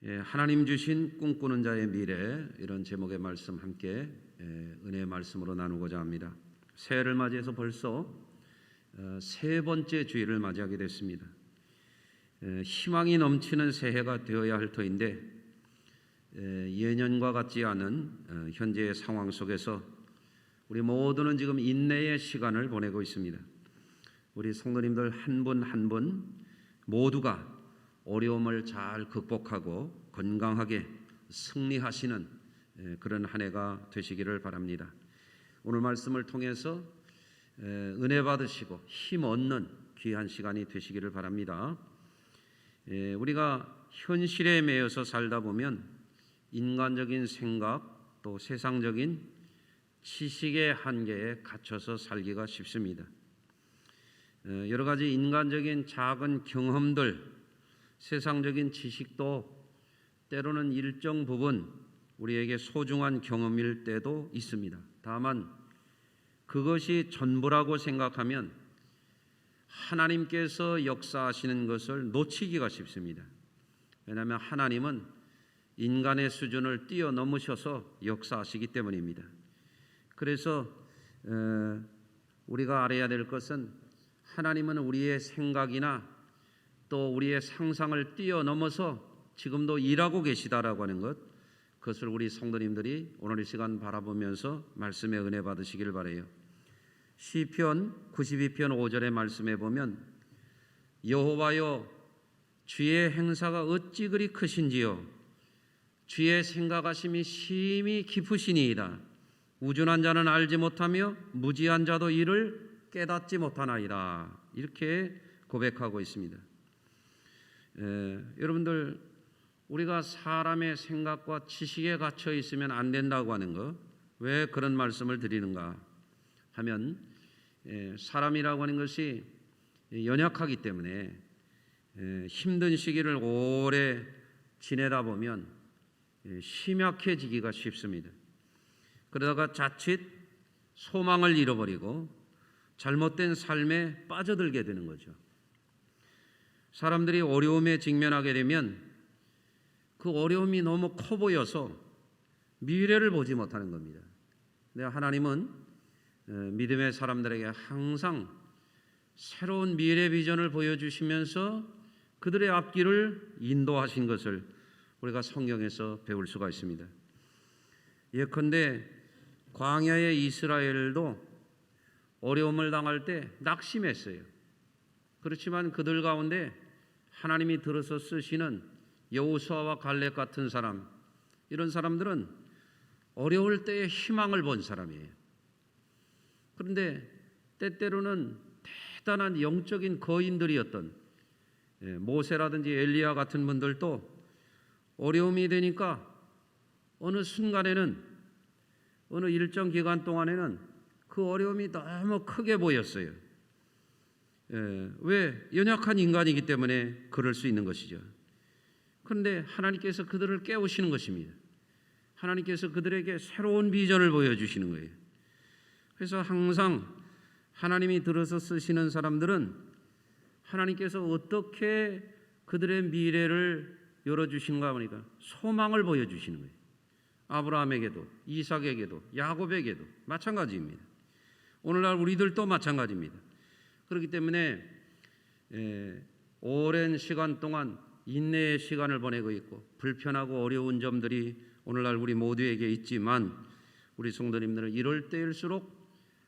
하나님 주신 꿈꾸는 자의 미래, 이런 제목의 말씀 함께 은혜의 말씀으로 나누고자 합니다. 새해를 맞이해서 벌써 세 번째 주일을 맞이하게 됐습니다. 희망이 넘치는 새해가 되어야 할 터인데 예년과 같지 않은 현재의 상황 속에서 우리 모두는 지금 인내의 시간을 보내고 있습니다. 우리 성도님들 한 분 한 분 모두가 어려움을 잘 극복하고 건강하게 승리하시는 그런 한 해가 되시기를 바랍니다. 오늘 말씀을 통해서 은혜 받으시고 힘 얻는 귀한 시간이 되시기를 바랍니다. 우리가 현실에 매여서 살다 보면 인간적인 생각 또 세상적인 지식의 한계에 갇혀서 살기가 쉽습니다. 여러 가지 인간적인 작은 경험들, 세상적인 지식도 때로는 일정 부분 우리에게 소중한 경험일 때도 있습니다. 다만 그것이 전부라고 생각하면 하나님께서 역사하시는 것을 놓치기가 쉽습니다. 왜냐하면 하나님은 인간의 수준을 뛰어넘으셔서 역사하시기 때문입니다. 그래서 우리가 알아야 될 것은 하나님은 우리의 생각이나 또 우리의 상상을 뛰어넘어서 지금도 일하고 계시다라고 하는 것, 그것을 우리 성도님들이 오늘 이 시간 바라보면서 말씀의 은혜 받으시기를 바라요. 시편 92편 5절의 말씀에 보면 여호와여 주의 행사가 어찌 그리 크신지요 주의 생각하심이 심히 깊으시니이다. 우준한 자는 알지 못하며 무지한 자도 이를 깨닫지 못하나이다. 이렇게 고백하고 있습니다. 여러분들, 우리가 사람의 생각과 지식에 갇혀 있으면 안 된다고 하는 것, 왜 그런 말씀을 드리는가 하면 사람이라고 하는 것이 연약하기 때문에 힘든 시기를 오래 지내다 보면 심약해지기가 쉽습니다. 그러다가 자칫 소망을 잃어버리고 잘못된 삶에 빠져들게 되는 거죠. 사람들이 어려움에 직면하게 되면 그 어려움이 너무 커 보여서 미래를 보지 못하는 겁니다. 근데 하나님은 믿음의 사람들에게 항상 새로운 미래 비전을 보여주시면서 그들의 앞길을 인도하신 것을 우리가 성경에서 배울 수가 있습니다. 예컨대 광야의 이스라엘도 어려움을 당할 때 낙심했어요. 그렇지만 그들 가운데 하나님이 들어서 쓰시는 여호수아와 갈렙 같은 사람, 이런 사람들은 어려울 때에 희망을 본 사람이에요. 그런데 때때로는 대단한 영적인 거인들이었던 모세라든지 엘리야 같은 분들도 어려움이 되니까 어느 순간에는, 어느 일정 기간 동안에는 그 어려움이 너무 크게 보였어요. 왜? 연약한 인간이기 때문에 그럴 수 있는 것이죠. 그런데 하나님께서 그들을 깨우시는 것입니다. 하나님께서 그들에게 새로운 비전을 보여주시는 거예요. 그래서 항상 하나님이 들어서 쓰시는 사람들은 하나님께서 어떻게 그들의 미래를 열어주시는가 보니까 소망을 보여주시는 거예요. 아브라함에게도, 이삭에게도, 야곱에게도 마찬가지입니다. 오늘날 우리들도 마찬가지입니다. 그렇기 때문에 오랜 시간 동안 인내의 시간을 보내고 있고 불편하고 어려운 점들이 오늘날 우리 모두에게 있지만 우리 성도님들은 이럴 때일수록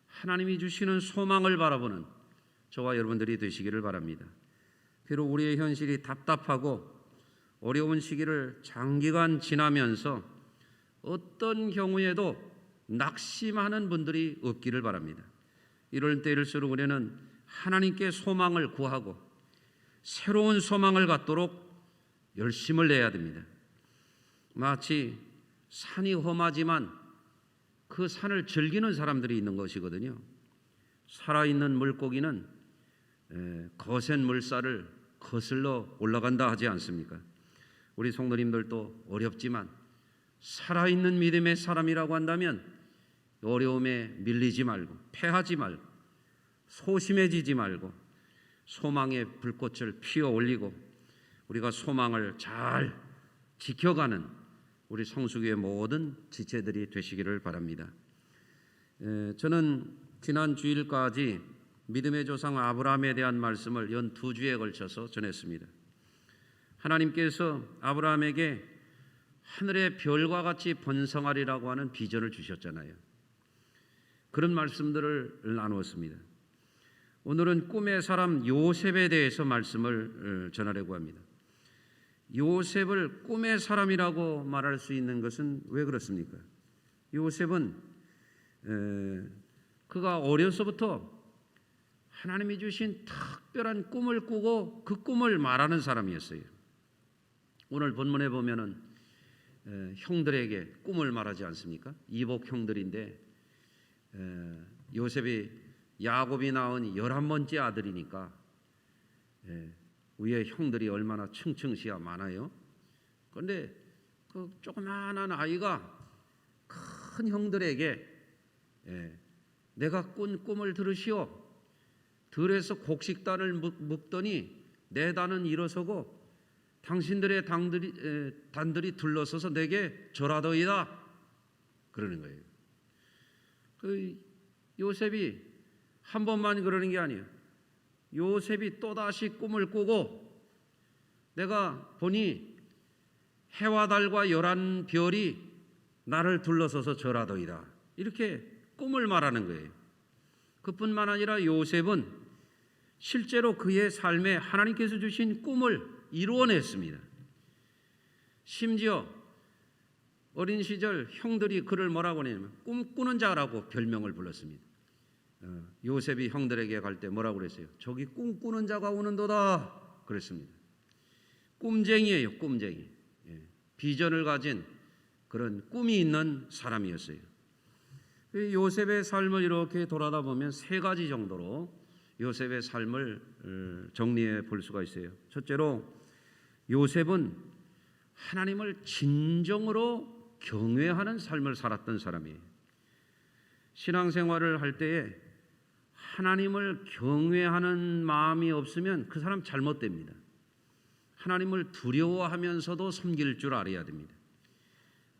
하나님이 주시는 소망을 바라보는 저와 여러분들이 되시기를 바랍니다. 비록 우리의 현실이 답답하고 어려운 시기를 장기간 지나면서 어떤 경우에도 낙심하는 분들이 없기를 바랍니다. 이럴 때일수록 우리는 하나님께 소망을 구하고 새로운 소망을 갖도록 열심을 내야 됩니다. 마치 산이 험하지만 그 산을 즐기는 사람들이 있는 것이거든요. 살아있는 물고기는 거센 물살을 거슬러 올라간다 하지 않습니까? 우리 성도님들도 어렵지만 살아있는 믿음의 사람이라고 한다면 어려움에 밀리지 말고 패하지 말고 소심해지지 말고 소망의 불꽃을 피워 올리고 우리가 소망을 잘 지켜가는 우리 성수교의 모든 지체들이 되시기를 바랍니다. 저는 지난 주일까지 믿음의 조상 아브라함에 대한 말씀을 연 2주에 걸쳐서 전했습니다. 하나님께서 아브라함에게 하늘의 별과 같이 번성하리라고 하는 비전을 주셨잖아요. 그런 말씀들을 나누었습니다. 오늘은 꿈의 사람 요셉에 대해서 말씀을 전하려고 합니다. 요셉을 꿈의 사람이라고 말할 수 있는 것은 왜 그렇습니까? 요셉은 그가 어려서부터 하나님이 주신 특별한 꿈을 꾸고 그 꿈을 말하는 사람이었어요. 오늘 본문에 보면은 형들에게 꿈을 말하지 않습니까? 이복 형들인데 요셉이 야곱이 낳은 11번째 아들이니까 위에 형들이 얼마나 층층시야 많아요. 그런데 그 조그마한 아이가 큰 형들에게 내가 꾼 꿈을 들으시오. 들에서 곡식단을 묶더니 내 단은 일어서고 당신들의 단들이 둘러서서 내게 절하더이다. 그러는 거예요. 그 요셉이 한 번만 그러는 게 아니에요. 요셉이 또다시 꿈을 꾸고 내가 보니 해와 달과 11별이 나를 둘러서서 절하더이다. 이렇게 꿈을 말하는 거예요. 그뿐만 아니라 요셉은 실제로 그의 삶에 하나님께서 주신 꿈을 이루어냈습니다. 심지어 어린 시절 형들이 그를 뭐라고 하냐면 꿈꾸는 자라고 별명을 불렀습니다. 요셉이 형들에게 갈 때 뭐라고 그랬어요? 저기 꿈꾸는 자가 오는도다 그랬습니다. 꿈쟁이에요. 꿈쟁이. 비전을 가진 그런 꿈이 있는 사람이었어요. 요셉의 삶을 이렇게 돌아다 보면 3가지 정도로 요셉의 삶을 정리해 볼 수가 있어요. 첫째로 요셉은 하나님을 진정으로 경외하는 삶을 살았던 사람이에요. 신앙생활을 할 때에 하나님을 경외하는 마음이 없으면 그 사람 잘못됩니다. 하나님을 두려워하면서도 섬길 줄 알아야 됩니다.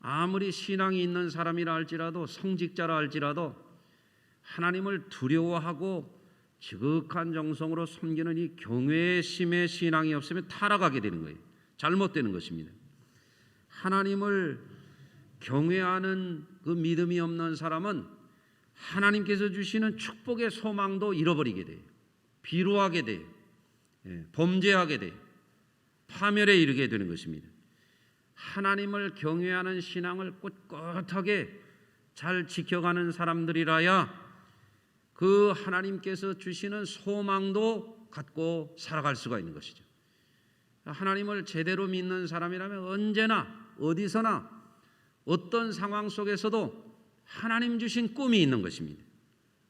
아무리 신앙이 있는 사람이라 할지라도 성직자라 할지라도 하나님을 두려워하고 지극한 정성으로 섬기는 이 경외심의 신앙이 없으면 타락하게 되는 거예요. 잘못되는 것입니다. 하나님을 경외하는 그 믿음이 없는 사람은 하나님께서 주시는 축복의 소망도 잃어버리게 돼요. 비루하게 돼요. 범죄하게 돼요. 파멸에 이르게 되는 것입니다. 하나님을 경외하는 신앙을 꿋꿋하게 잘 지켜가는 사람들이라야 그 하나님께서 주시는 소망도 갖고 살아갈 수가 있는 것이죠. 하나님을 제대로 믿는 사람이라면 언제나 어디서나 어떤 상황 속에서도 하나님 주신 꿈이 있는 것입니다.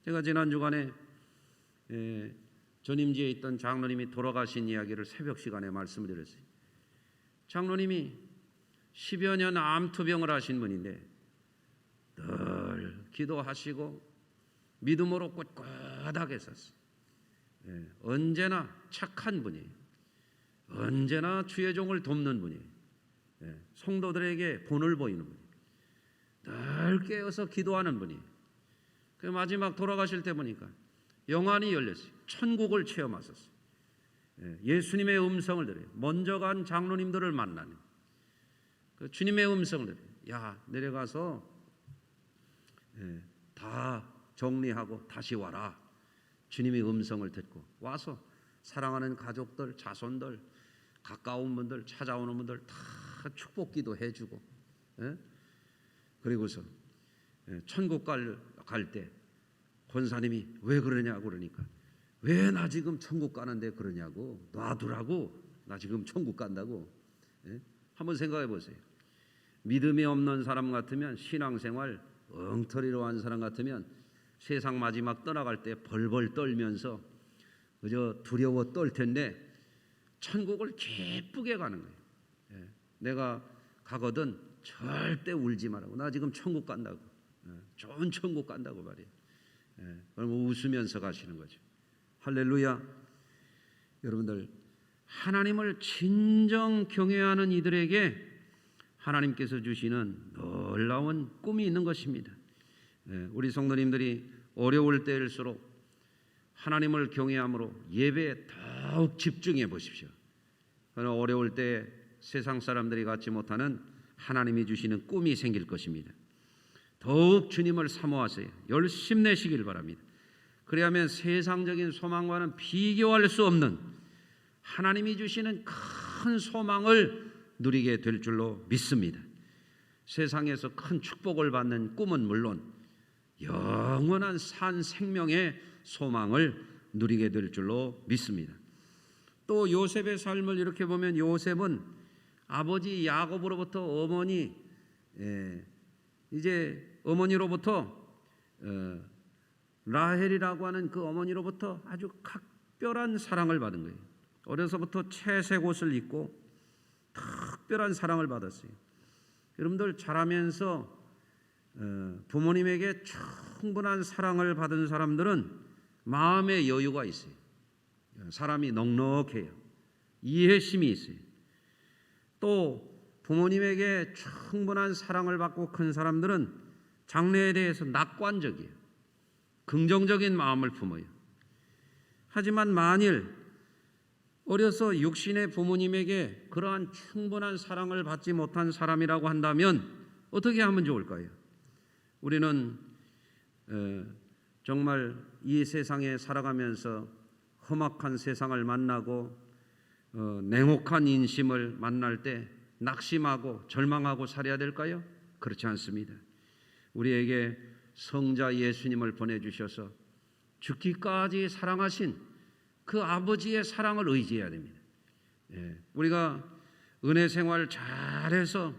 제가 지난 주간에 전임지에 있던 장로님이 돌아가신 이야기를 새벽 시간에 말씀을 드렸어요. 장로님이 10여 년 암투병을 하신 분인데 늘 기도하시고 믿음으로 꿋꿋하게 섰어요. 언제나 착한 분이에요. 언제나 주의 종을 돕는 분이에요. 성도들에게 본을 보이는 분이에요. 늘 깨어서 기도하는 분이에요. 그 마지막 돌아가실 때 보니까 영안이 열렸어요. 천국을 체험하셨어요. 예수님의 음성을 들어요. 먼저 간 장로님들을 만나는 그 주님의 음성을 들어요. 야, 내려가서 다 정리하고 다시 와라. 주님의 음성을 듣고 와서 사랑하는 가족들, 자손들, 가까운 분들, 찾아오는 분들 다 축복기도 해주고, 그리고서 천국 갈 때 권사님이 왜 그러냐고 그러니까 왜 나 지금 천국 가는데 그러냐고, 놔두라고, 나 지금 천국 간다고. 한번 생각해 보세요. 믿음이 없는 사람 같으면, 신앙생활 엉터리로 한 사람 같으면 세상 마지막 떠나갈 때 벌벌 떨면서 그저 두려워 떨 텐데 천국을 기쁘게 가는 거예요. 내가 가거든 절대 울지 말라고. 나 지금 천국 간다고. 좋은 천국 간다고 말이에요. 그러면 웃으면서 가시는 거죠. 할렐루야. 여러분들, 하나님을 진정 경외하는 이들에게 하나님께서 주시는 놀라운 꿈이 있는 것입니다. 우리 성도님들이 어려울 때일수록 하나님을 경외함으로 예배에 더욱 집중해 보십시오. 어려울 때 세상 사람들이 갖지 못하는 하나님이 주시는 꿈이 생길 것입니다. 더욱 주님을 사모하세요. 열심 내시길 바랍니다. 그래야만 세상적인 소망과는 비교할 수 없는 하나님이 주시는 큰 소망을 누리게 될 줄로 믿습니다. 세상에서 큰 축복을 받는 꿈은 물론 영원한 산 생명의 소망을 누리게 될 줄로 믿습니다. 또 요셉의 삶을 이렇게 보면 요셉은 아버지 야곱으로부터 어머니로부터 라헬이라고 하는 그 어머니로부터 아주 각별한 사랑을 받은 거예요. 어려서부터 채색 옷을 입고 특별한 사랑을 받았어요. 여러분들 자라면서 부모님에게 충분한 사랑을 받은 사람들은 마음의 여유가 있어요. 사람이 넉넉해요. 이해심이 있어요. 또 부모님에게 충분한 사랑을 받고 큰 사람들은 장래에 대해서 낙관적이에요. 긍정적인 마음을 품어요. 하지만 만일 어려서 육신의 부모님에게 그러한 충분한 사랑을 받지 못한 사람이라고 한다면 어떻게 하면 좋을까요? 우리는 정말 이 세상에 살아가면서 험악한 세상을 만나고 냉혹한 인심을 만날 때 낙심하고 절망하고 살아야 될까요? 그렇지 않습니다. 우리에게 성자 예수님을 보내주셔서 죽기까지 사랑하신 그 아버지의 사랑을 의지해야 됩니다. 우리가 은혜 생활 잘해서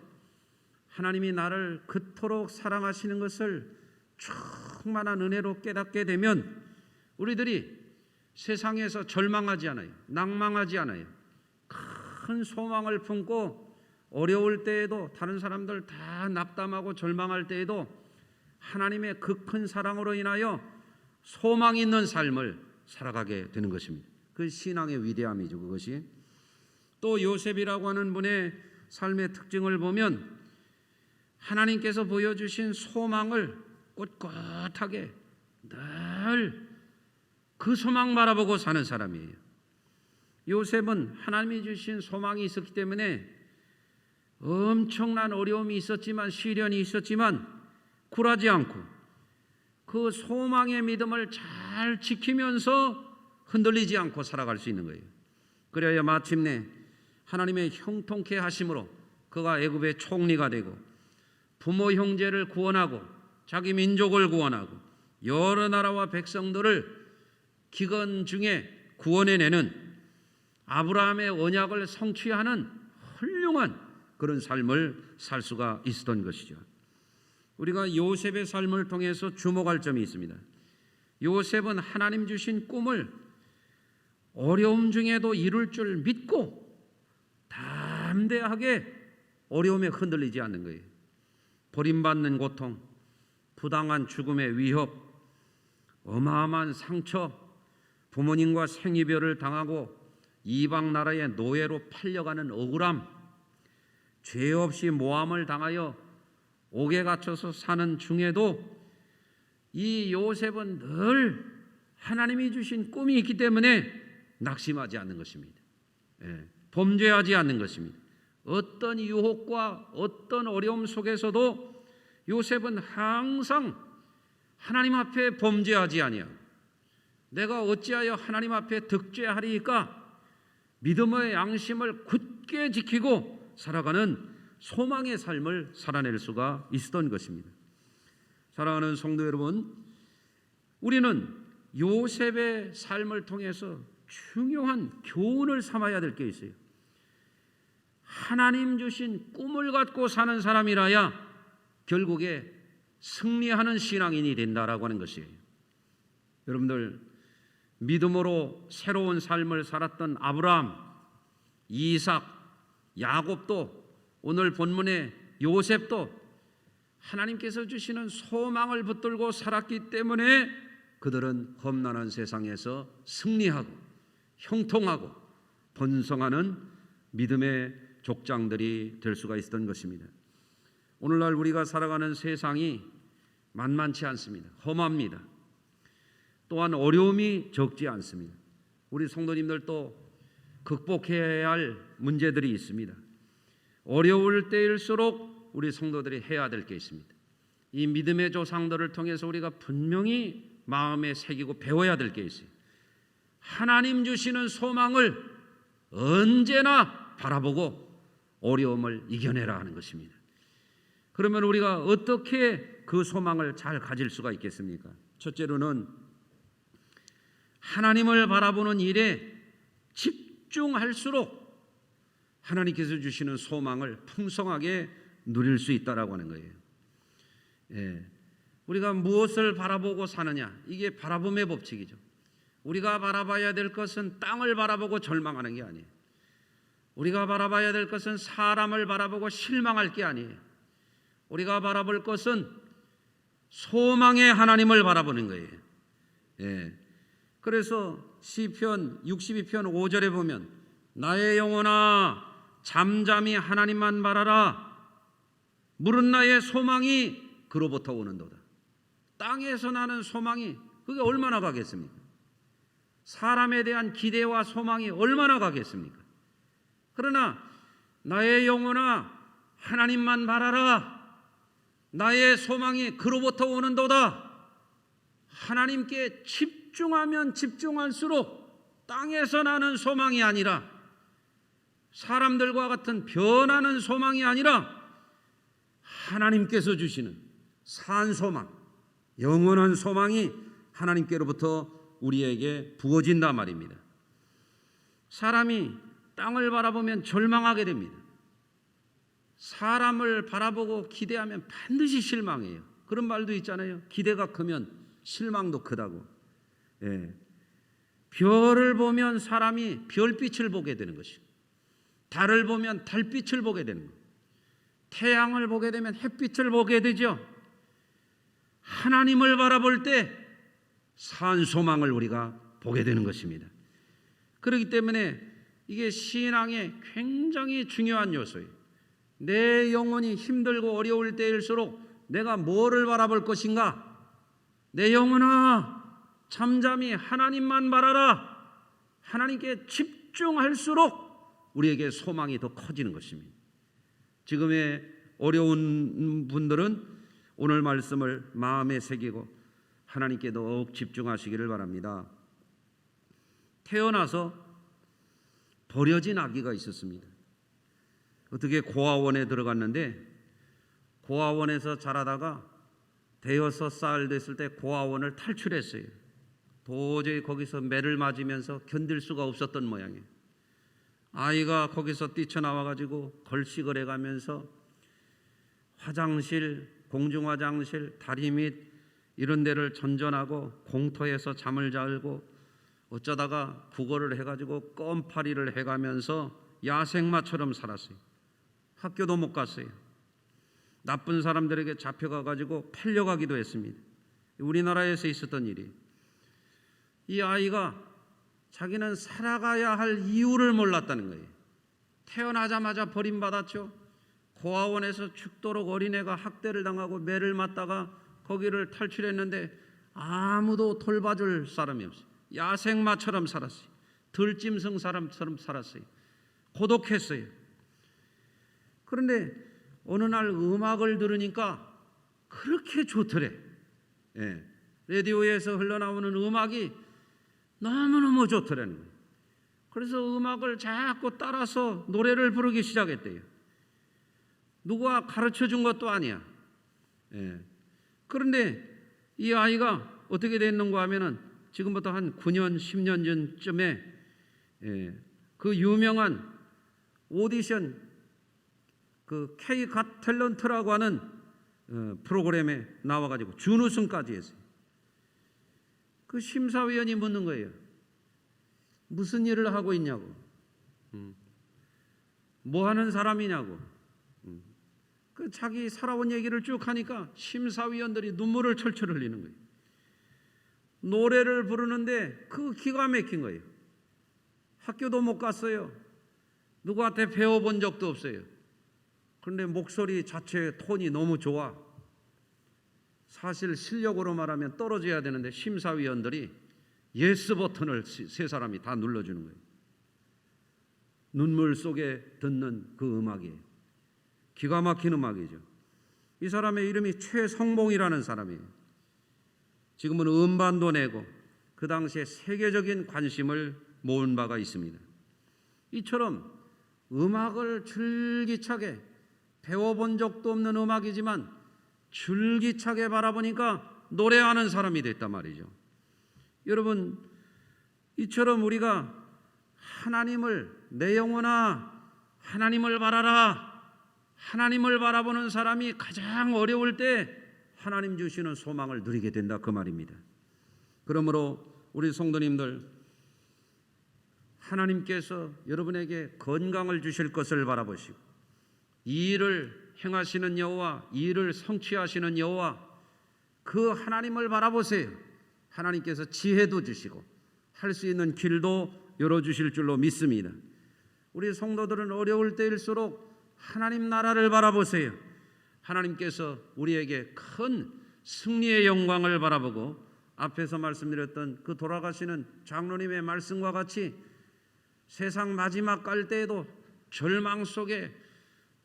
하나님이 나를 그토록 사랑하시는 것을 충만한 은혜로 깨닫게 되면 우리들이 세상에서 절망하지 않아요. 낭망하지 않아요. 큰 소망을 품고 어려울 때에도 다른 사람들 다 낙담하고 절망할 때에도 하나님의 그 큰 사랑으로 인하여 소망 있는 삶을 살아가게 되는 것입니다. 그 신앙의 위대함이죠. 그것이. 또 요셉이라고 하는 분의 삶의 특징을 보면 하나님께서 보여주신 소망을 꿋꿋하게 늘 그 소망 바라보고 사는 사람이에요. 요셉은 하나님이 주신 소망이 있었기 때문에 엄청난 어려움이 있었지만 시련이 있었지만 굴하지 않고 그 소망의 믿음을 잘 지키면서 흔들리지 않고 살아갈 수 있는 거예요. 그래야 마침내 하나님의 형통케 하심으로 그가 애굽의 총리가 되고 부모 형제를 구원하고 자기 민족을 구원하고 여러 나라와 백성들을 기근 중에 구원해내는 아브라함의 언약을 성취하는 훌륭한 그런 삶을 살 수가 있었던 것이죠. 우리가 요셉의 삶을 통해서 주목할 점이 있습니다. 요셉은 하나님 주신 꿈을 어려움 중에도 이룰 줄 믿고 담대하게 어려움에 흔들리지 않는 거예요. 버림받는 고통, 부당한 죽음의 위협, 어마어마한 상처, 부모님과 생이별을 당하고 이방 나라의 노예로 팔려가는 억울함, 죄 없이 모함을 당하여 옥에 갇혀서 사는 중에도 이 요셉은 늘 하나님이 주신 꿈이 있기 때문에 낙심하지 않는 것입니다. 범죄하지 않는 것입니다. 어떤 유혹과 어떤 어려움 속에서도 요셉은 항상 하나님 앞에 범죄하지 아니하고 내가 어찌하여 하나님 앞에 득죄하리이까 믿음의 양심을 굳게 지키고 살아가는 소망의 삶을 살아낼 수가 있었던 것입니다. 사랑하는 성도 여러분, 우리는 요셉의 삶을 통해서 중요한 교훈을 삼아야 될 게 있어요. 하나님 주신 꿈을 갖고 사는 사람이라야 결국에 승리하는 신앙인이 된다라고 하는 것이에요. 여러분들 믿음으로 새로운 삶을 살았던 아브라함, 이삭, 야곱도 오늘 본문의 요셉도 하나님께서 주시는 소망을 붙들고 살았기 때문에 그들은 험난한 세상에서 승리하고 형통하고 번성하는 믿음의 족장들이 될 수가 있었던 것입니다. 오늘날 우리가 살아가는 세상이 만만치 않습니다. 험합니다. 또한 어려움이 적지 않습니다. 우리 성도님들도 극복해야 할 문제들이 있습니다. 어려울 때일수록 우리 성도들이 해야 될 게 있습니다. 이 믿음의 조상들을 통해서 우리가 분명히 마음에 새기고 배워야 될 게 있어요. 하나님 주시는 소망을 언제나 바라보고 어려움을 이겨내라 하는 것입니다. 그러면 우리가 어떻게 그 소망을 잘 가질 수가 있겠습니까? 첫째로는 하나님을 바라보는 일에 집중할수록 하나님께서 주시는 소망을 풍성하게 누릴 수 있다라고 하는 거예요. 우리가 무엇을 바라보고 사느냐, 이게 바라봄의 법칙이죠. 우리가 바라봐야 될 것은 땅을 바라보고 절망하는 게 아니에요. 우리가 바라봐야 될 것은 사람을 바라보고 실망할 게 아니에요. 우리가 바라볼 것은 소망의 하나님을 바라보는 거예요. 그래서 시편 62편 5절에 보면 나의 영혼아 잠잠히 하나님만 바라라. 물은 나의 소망이 그로부터 오는도다. 땅에서 나는 소망이 그게 얼마나 가겠습니까? 사람에 대한 기대와 소망이 얼마나 가겠습니까? 그러나 나의 영혼아 하나님만 바라라. 나의 소망이 그로부터 오는도다. 하나님께 집중하면 집중할수록 땅에서 나는 소망이 아니라 사람들과 같은 변하는 소망이 아니라 하나님께서 주시는 산 소망, 영원한 소망이 하나님께로부터 우리에게 부어진단 말입니다. 사람이 땅을 바라보면 절망하게 됩니다. 사람을 바라보고 기대하면 반드시 실망해요. 그런 말도 있잖아요. 기대가 크면 실망도 크다고. 별을 보면 사람이 별빛을 보게 되는 것이고, 달을 보면 달빛을 보게 되는 것, 태양을 보게 되면 햇빛을 보게 되죠. 하나님을 바라볼 때 산 소망을 우리가 보게 되는 것입니다. 그렇기 때문에 이게 신앙의 굉장히 중요한 요소예요. 내 영혼이 힘들고 어려울 때일수록 내가 뭐를 바라볼 것인가? 내 영혼아 잠잠히 하나님만 바라라. 하나님께 집중할수록 우리에게 소망이 더 커지는 것입니다. 지금의 어려운 분들은 오늘 말씀을 마음에 새기고 하나님께 더욱 집중하시기를 바랍니다. 태어나서 버려진 아기가 있었습니다. 어떻게 고아원에 들어갔는데 고아원에서 자라다가 6살 됐을 때 고아원을 탈출했어요. 도저히 거기서 매를 맞으면서 견딜 수가 없었던 모양이에요. 아이가 거기서 뛰쳐나와 가지고 걸식을 해가면서 화장실, 공중화장실, 다리 밑 이런 데를 전전하고 공터에서 잠을 자고 어쩌다가 구걸을 해가지고 껌파리를 해가면서 야생마처럼 살았어요. 학교도 못 갔어요. 나쁜 사람들에게 잡혀가가지고 팔려가기도 했습니다. 우리나라에서 있었던 일이. 이 아이가 자기는 살아가야 할 이유를 몰랐다는 거예요. 태어나자마자 버림받았죠. 고아원에서 죽도록 어린애가 학대를 당하고 매를 맞다가 거기를 탈출했는데 아무도 돌봐줄 사람이 없어요. 야생마처럼 살았어요. 들짐승 사람처럼 살았어요. 고독했어요. 그런데 어느 날 음악을 들으니까 그렇게 좋더래. 라디오에서 흘러나오는 음악이 너무너무 좋더라는 거예요. 그래서 음악을 자꾸 따라서 노래를 부르기 시작했대요. 누가 가르쳐 준 것도 아니야. 그런데 이 아이가 어떻게 됐는가 하면은 지금부터 한 9년, 10년 전쯤에 그 유명한 오디션 그 K-갓 탤런트라고 하는 프로그램에 나와가지고 준우승까지 했어요. 그 심사위원이 묻는 거예요. 무슨 일을 하고 있냐고. 뭐 하는 사람이냐고. 그 자기 살아온 얘기를 쭉 하니까 심사위원들이 눈물을 철철 흘리는 거예요. 노래를 부르는데 그 기가 막힌 거예요. 학교도 못 갔어요. 누구한테 배워본 적도 없어요. 그런데 목소리 자체 톤이 너무 좋아. 사실 실력으로 말하면 떨어져야 되는데 심사위원들이 예스 버튼을 세 사람이 다 눌러주는 거예요. 눈물 속에 듣는 그 음악이에요. 기가 막힌 음악이죠. 이 사람의 이름이 최성봉이라는 사람이에요. 지금은 음반도 내고 그 당시에 세계적인 관심을 모은 바가 있습니다. 이처럼 음악을 줄기차게 배워본 적도 없는 음악이지만 줄기차게 바라보니까 노래하는 사람이 됐단 말이죠. 여러분, 이처럼 우리가 하나님을, 내 영혼아 하나님을 바라라, 하나님을 바라보는 사람이 가장 어려울 때 하나님 주시는 소망을 누리게 된다, 그 말입니다. 그러므로 우리 성도님들, 하나님께서 여러분에게 건강을 주실 것을 바라보시고 이 일을 행하시는 여호와, 이 일을 성취하시는 여호와, 그 하나님을 바라보세요. 하나님께서 지혜도 주시고 할 수 있는 길도 열어주실 줄로 믿습니다. 우리 성도들은 어려울 때일수록 하나님 나라를 바라보세요. 하나님께서 우리에게 큰 승리의 영광을 바라보고 앞에서 말씀드렸던 그 돌아가시는 장로님의 말씀과 같이 세상 마지막 갈 때에도 절망 속에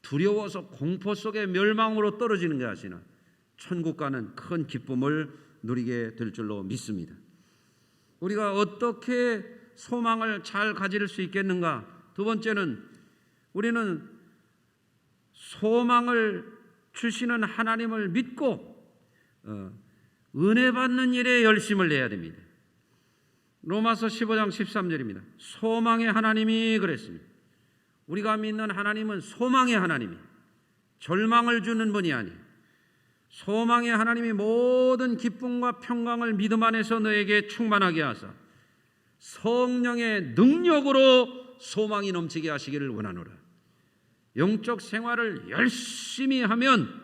두려워서 공포 속에 멸망으로 떨어지는 게 아니라 천국 가는 큰 기쁨을 누리게 될 줄로 믿습니다. 우리가 어떻게 소망을 잘 가질 수 있겠는가? 두 번째는 우리는 소망을 주시는 하나님을 믿고 은혜 받는 일에 열심을 내야 됩니다. 로마서 15장 13절입니다. 소망의 하나님이 그랬습니다. 우리가 믿는 하나님은 소망의 하나님이에요. 절망을 주는 분이 아니에요. 소망의 하나님이 모든 기쁨과 평강을 믿음 안에서 너에게 충만하게 하사 성령의 능력으로 소망이 넘치게 하시기를 원하노라. 영적 생활을 열심히 하면,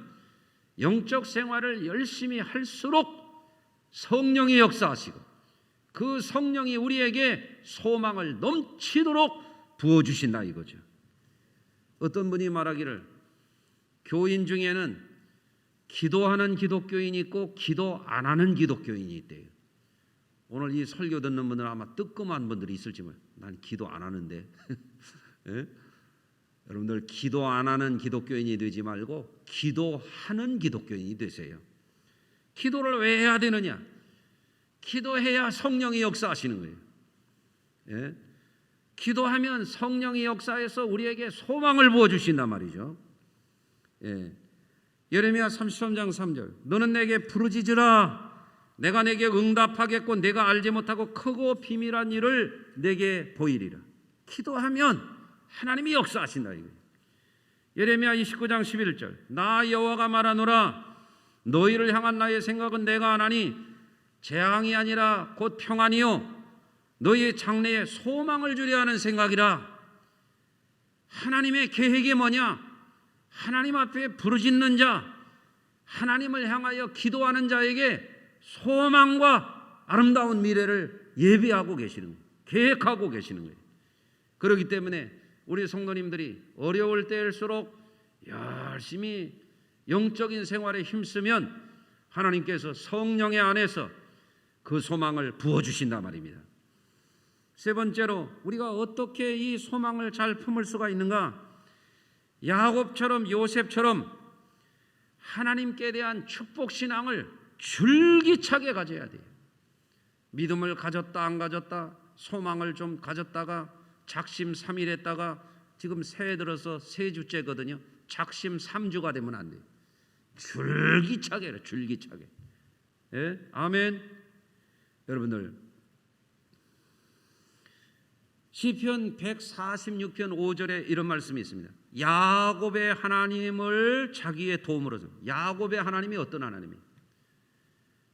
영적 생활을 열심히 할수록 성령이 역사하시고 그 성령이 우리에게 소망을 넘치도록 부어주신다 이거죠. 어떤 분이 말하기를 교인 중에는 기도하는 기독교인이 있고 기도 안 하는 기독교인이 있대요. 오늘 이 설교 듣는 분들은 아마 뜨끔한 분들이 있을지만 난 기도 안 하는데 예? 여러분들 기도 안 하는 기독교인이 되지 말고 기도하는 기독교인이 되세요. 기도를 왜 해야 되느냐? 기도해야 성령이 역사하시는 거예요. 예? 기도하면 성령이 역사해서 우리에게 소망을 부어주신단 말이죠. 예. 예레미야 33장 3절 너는 내게 부르짖으라 내가 내게 응답하겠고 내가 알지 못하고 크고 비밀한 일을 내게 보이리라. 기도하면 하나님이 역사하신다 이거예요. 예레미야 29장 11절 나 여호와가 말하노라 너희를 향한 나의 생각은 내가 아나니 재앙이 아니라 곧 평안이요 너희의 장래에 소망을 주려 하는 생각이라. 하나님의 계획이 뭐냐? 하나님 앞에 부르짖는 자, 하나님을 향하여 기도하는 자에게 소망과 아름다운 미래를 예비하고 계시는 거예요. 계획하고 계시는 거예요. 그렇기 때문에 우리 성도님들이 어려울 때일수록 열심히 영적인 생활에 힘쓰면 하나님께서 성령의 안에서 그 소망을 부어주신단 말입니다. 세 번째로 우리가 어떻게 이 소망을 잘 품을 수가 있는가? 야곱처럼 요셉처럼 하나님께 대한 축복신앙을 줄기차게 가져야 돼요. 믿음을 가졌다 안 가졌다, 소망을 좀 가졌다가 작심삼일했다가 지금 새해 들어서 세 주째거든요. 작심 3주가 되면 안 돼요. 줄기차게 해라, 줄기차게. 예? 아멘. 여러분들 시편 146편 5절에 이런 말씀이 있습니다. 야곱의 하나님을 자기의 도움으로. 야곱의 하나님이 어떤 하나님이에요?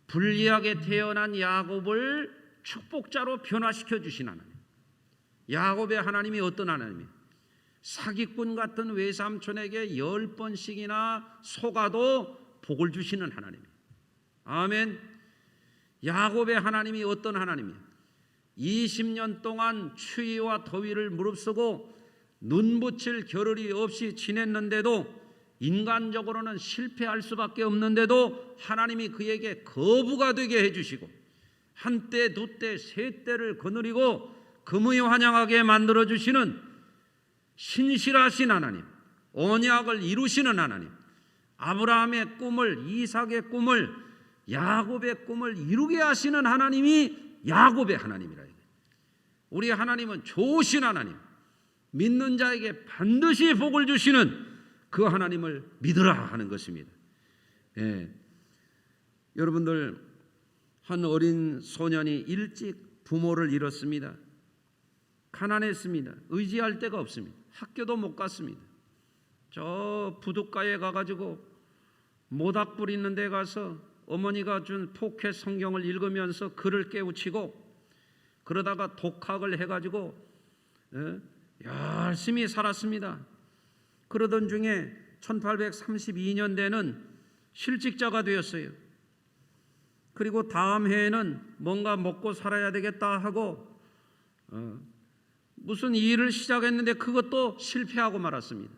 불리하게 태어난 야곱을 축복자로 변화시켜 주신 하나님. 야곱의 하나님이 어떤 하나님이에요? 사기꾼 같은 외삼촌에게 10번씩이나 속아도 복을 주시는 하나님이에요. 아멘. 야곱의 하나님이 어떤 하나님이에요? 20년 동안 추위와 더위를 무릅쓰고 눈붙일 겨를이 없이 지냈는데도 인간적으로는 실패할 수밖에 없는데도 하나님이 그에게 거부가 되게 해주시고 한때 두때 세때를 거느리고 금의 환영하게 만들어주시는 신실하신 하나님, 언약을 이루시는 하나님, 아브라함의 꿈을, 이삭의 꿈을, 야곱의 꿈을 이루게 하시는 하나님이 야곱의 하나님이라. 우리 하나님은 좋으신 하나님, 믿는 자에게 반드시 복을 주시는 그 하나님을 믿으라 하는 것입니다. 여러분들, 한 어린 소년이 일찍 부모를 잃었습니다. 가난했습니다. 의지할 데가 없습니다. 학교도 못 갔습니다. 저 부둣가에 가가지고 모닥불 있는 데 가서 어머니가 준 포켓 성경을 읽으면서 글을 깨우치고 그러다가 독학을 해가지고 열심히 살았습니다. 그러던 중에 1832년대는 실직자가 되었어요. 그리고 다음 해에는 뭔가 먹고 살아야 되겠다 하고 무슨 일을 시작했는데 그것도 실패하고 말았습니다.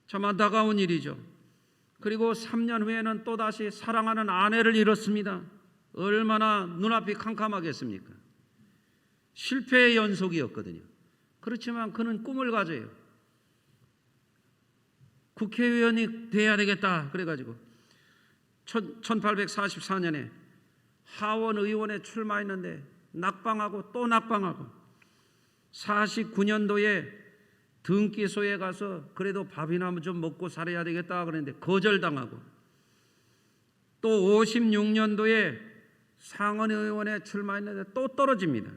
참 안타까운 일이죠. 그리고 3년 후에는 또다시 사랑하는 아내를 잃었습니다. 얼마나 눈앞이 캄캄하겠습니까? 실패의 연속이었거든요. 그렇지만 그는 꿈을 가져요. 국회의원이 돼야 되겠다 그래가지고 1844년에 하원 의원에 출마했는데 낙방하고 또 낙방하고 49년도에 등기소에 가서 그래도 밥이나 좀 먹고 살아야 되겠다 그랬는데 거절당하고 또 56년도에 상원의원에 출마했는데 또 떨어집니다.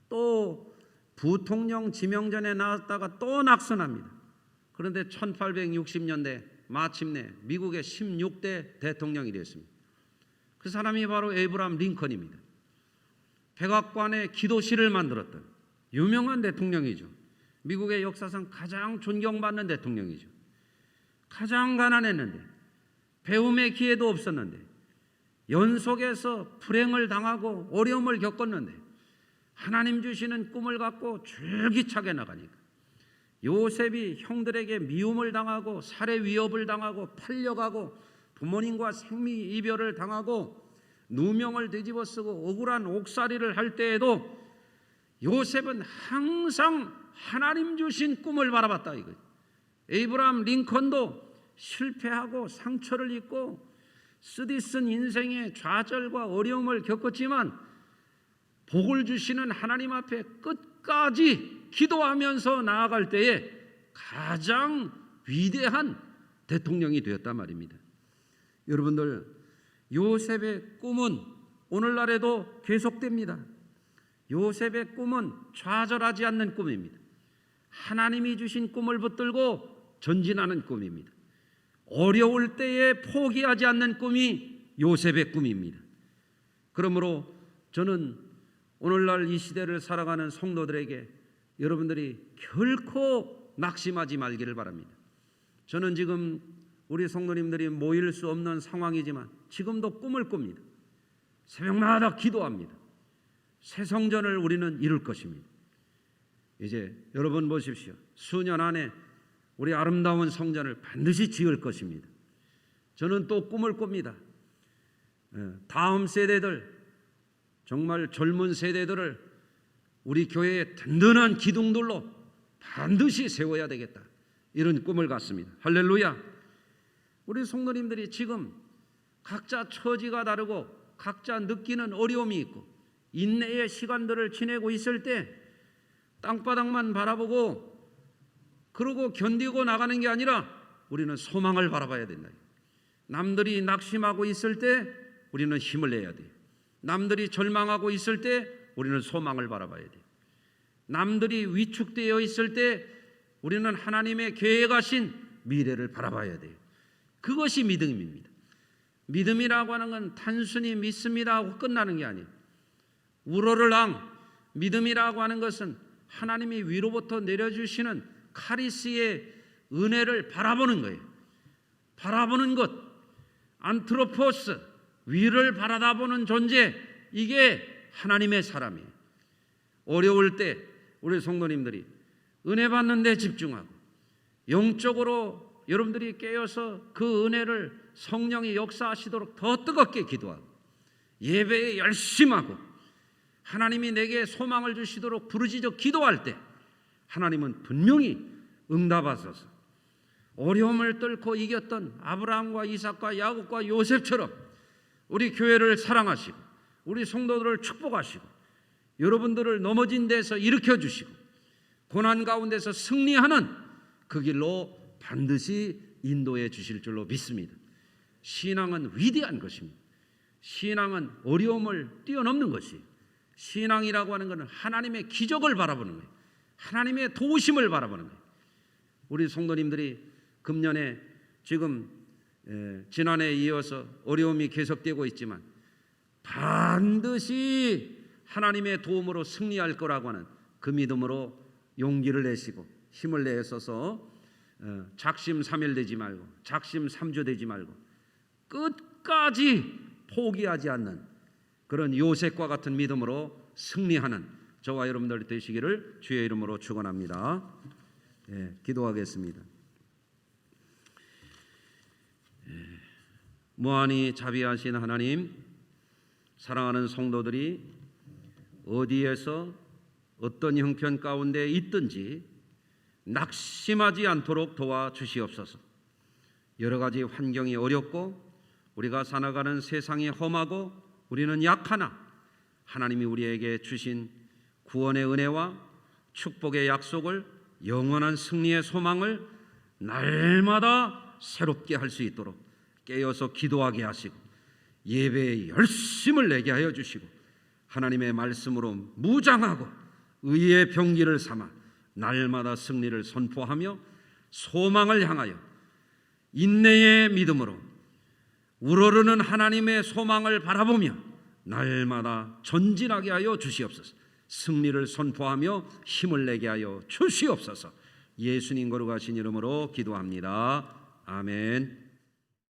또 부통령 지명전에 나왔다가 또 낙선합니다. 그런데 1860년대 마침내 미국의 16대 대통령이 되었습니다. 그 사람이 바로 에이브라함 링컨입니다. 백악관에 기도실을 만들었던 유명한 대통령이죠. 미국의 역사상 가장 존경받는 대통령이죠. 가장 가난했는데 배움의 기회도 없었는데 연속해서 불행을 당하고 어려움을 겪었는데 하나님 주시는 꿈을 갖고 줄기차게 나가니까 요셉이 형들에게 미움을 당하고 살해 위협을 당하고 팔려가고 부모님과 생리 이별을 당하고 누명을 뒤집어 쓰고 억울한 옥살이를 할 때에도 요셉은 항상 하나님 주신 꿈을 바라봤다 이거죠. 에이브라함 링컨도 실패하고 상처를 입고 쓰디쓴 인생의 좌절과 어려움을 겪었지만 복을 주시는 하나님 앞에 끝까지 기도하면서 나아갈 때에 가장 위대한 대통령이 되었단 말입니다. 여러분들, 요셉의 꿈은 오늘날에도 계속됩니다. 요셉의 꿈은 좌절하지 않는 꿈입니다. 하나님이 주신 꿈을 붙들고 전진하는 꿈입니다. 어려울 때에 포기하지 않는 꿈이 요셉의 꿈입니다. 그러므로 저는 오늘날 이 시대를 살아가는 성도들에게 여러분들이 결코 낙심하지 말기를 바랍니다. 저는 지금 우리 성도님들이 모일 수 없는 상황이지만 지금도 꿈을 꿉니다. 새벽마다 기도합니다. 새 성전을 우리는 이룰 것입니다. 이제 여러분 보십시오. 수년 안에 우리 아름다운 성전을 반드시 지을 것입니다. 저는 또 꿈을 꿉니다. 다음 세대들, 정말 젊은 세대들을 우리 교회의 든든한 기둥들로 반드시 세워야 되겠다. 이런 꿈을 갖습니다. 할렐루야. 우리 성도님들이 지금 각자 처지가 다르고 각자 느끼는 어려움이 있고 인내의 시간들을 지내고 있을 때 땅바닥만 바라보고 그러고 견디고 나가는 게 아니라 우리는 소망을 바라봐야 된다. 남들이 낙심하고 있을 때 우리는 힘을 내야 돼요. 남들이 절망하고 있을 때 우리는 소망을 바라봐야 돼요. 남들이 위축되어 있을 때 우리는 하나님의 계획하신 미래를 바라봐야 돼요. 그것이 믿음입니다. 믿음이라고 하는 건 단순히 믿습니다 하고 끝나는 게 아니에요. 우러를랑 믿음이라고 하는 것은 하나님이 위로부터 내려주시는 카리스의 은혜를 바라보는 거예요. 바라보는 것, 안트로포스, 위를 바라다보는 존재, 이게 하나님의 사람이에요. 어려울 때 우리 성도님들이 은혜 받는 데 집중하고 영적으로 여러분들이 깨어서 그 은혜를 성령이 역사하시도록 더 뜨겁게 기도하고 예배에 열심하고 하나님이 내게 소망을 주시도록 부르짖어 기도할 때 하나님은 분명히 응답하셔서 어려움을 뚫고 이겼던 아브라함과 이삭과 야곱과 요셉처럼 우리 교회를 사랑하시고 우리 성도들을 축복하시고 여러분들을 넘어진 데서 일으켜 주시고 고난 가운데서 승리하는 그 길로 반드시 인도해 주실 줄로 믿습니다. 신앙은 위대한 것입니다. 신앙은 어려움을 뛰어넘는 것이에요. 신앙이라고 하는 것은 하나님의 기적을 바라보는 거예요. 하나님의 도우심을 바라보는 거예요. 우리 성도님들이 금년에 지금 지난해에 이어서 어려움이 계속되고 있지만 반드시 하나님의 도움으로 승리할 거라고 하는 그 믿음으로 용기를 내시고 힘을 내셔서 작심삼일되지 말고 작심삼조되지 말고 끝까지 포기하지 않는 그런 요셉과 같은 믿음으로 승리하는 저와 여러분들 되시기를 주의 이름으로 축원합니다. 기도하겠습니다. 무한히 자비하신 하나님, 사랑하는 성도들이 어디에서 어떤 형편 가운데 있든지 낙심하지 않도록 도와주시옵소서. 여러 가지 환경이 어렵고 우리가 살아가는 세상이 험하고 우리는 약하나 하나님이 우리에게 주신 구원의 은혜와 축복의 약속을 영원한 승리의 소망을 날마다 새롭게 할 수 있도록 깨어서 기도하게 하시고 예배에 열심을 내게 하여 주시고 하나님의 말씀으로 무장하고 의의 병기를 삼아 날마다 승리를 선포하며 소망을 향하여 인내의 믿음으로 우러르는 하나님의 소망을 바라보며 날마다 전진하게 하여 주시옵소서. 승리를 선포하며 힘을 내게 하여 주시옵소서. 예수님 거룩하신 이름으로 기도합니다. 아멘.